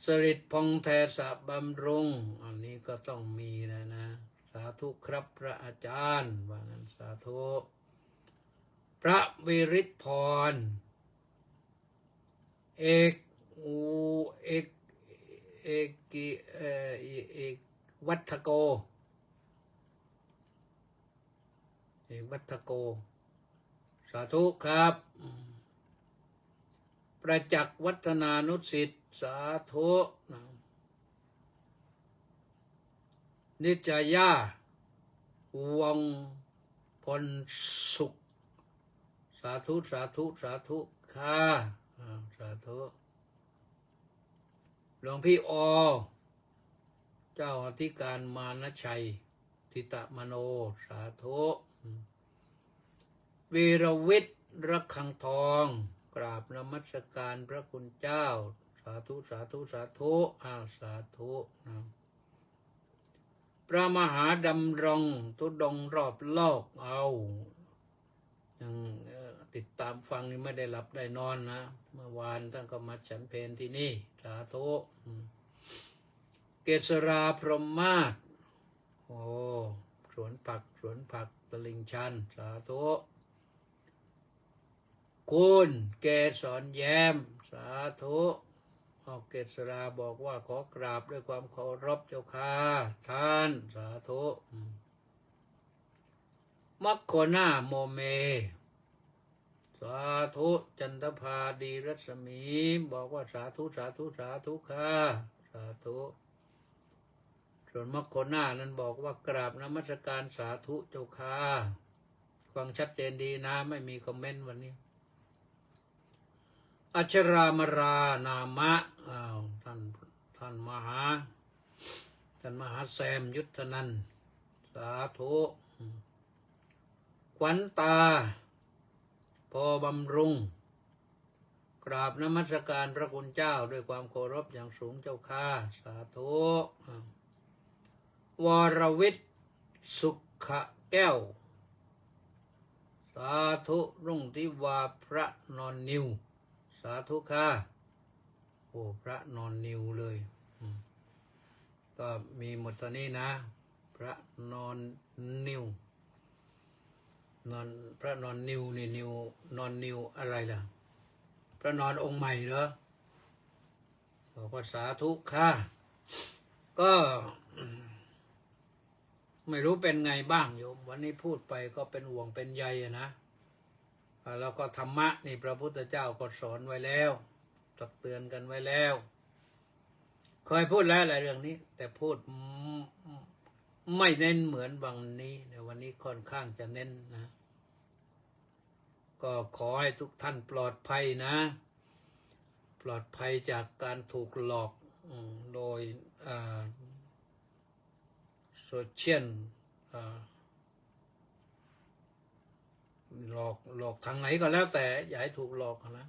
สริดพงษ์แทสะบำรุงอันนี้ก็ต้องมีนะสาธุครับพระอาจารย์ว่างั้นสาธุพระวิริธพรเอกวัฒโกสาธุครับประจักษ์วัฒนานุสิทธิ์สาธุนิจยาวงพลสุขสาธุสาธุสาธุค่ะสาธุหลวงพี่อเจ้าอธิการมานชัยทิตมโนสาธุวีรวิทย์รักขังทองกราบนมัสการพระคุณเจ้าสาธุสาธุสาธุสาธุพระมหาดำรงทุดงรอบโลกยังติดตามฟังนี่ไม่ได้หลับได้นอนนะเมื่อวานท่านก็มาฉันเพลที่นี่สาธุเกษราพรหมมาศสวนผักตลิ่งชันสาธุคุณเกศรแย้มสาธุเกษราบอกว่าขอกราบด้วยความเคารพเจ้าค่ะท่านสาธุมัคโคนาโมเมสาธุจันทภาดีรัศมีบอกว่าสาธุสาธุสาธุค่ะสาธุส่วนมัคโคนานั้นบอกว่ากราบนมัสการสาธุเจ้าค่ะฟังชัดเจนดีนะไม่มีคอมเมนต์วันนี้อัชรามรานามะท่านมหาแซมยุทธนันท์สาธุขวัญตาพอบำรุงกราบนมัสการพระคุณเจ้าด้วยความเคารพอย่างสูงเจ้าค่ะสาธุวรวิทย์สุขแก้วสาธุรุ่งทิวาพระนอนนิวสาธุค่ะพระนอนนิวเลยก็มีหมดตอนนี้นะพระนอนนิวพระนอนนิวนี่นอนนิวอะไรล่ะพระนอนองค์ใหม่เหรอบอกว่าสาธุค่ะก็ไม่รู้เป็นไงบ้างโยมวันนี้พูดไปก็เป็นห่วงเป็นใยนะแล้วก็ธรรมะนี่พระพุทธเจ้าก็สอนไว้แล้วตักเตือนกันไว้แล้วเคยพูดแล้วหลายเรื่องนี้แต่พูดไม่เน้นเหมือนบางนี้ในวันนี้ค่อนข้างจะเน้นนะก็ขอให้ทุกท่านปลอดภัยนะปลอดภัยจากการถูกหลอกโดยโซเชียลหลอกทางไหนก็แล้วแต่อย่าให้ถูกหลอกนะ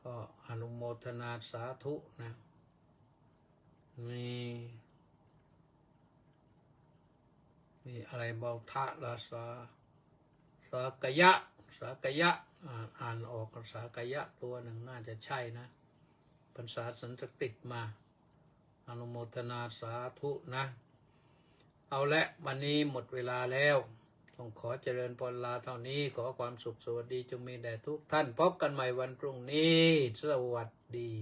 ก็อนุโมทนาสาธุนะมีอะไรเบาทะละสากยะอ่านออกสากยะตัวหนึ่งน่าจะใช่นะภาษาสันสกฤตมาอนุโมทนาสาธุนะเอาละวันนี้หมดเวลาแล้วต้องขอเจริญพรลาเท่านี้ขอความสุขสวัสดีจงมีแด่ทุกท่านพบกันใหม่วันพรุ่งนี้สวัสดี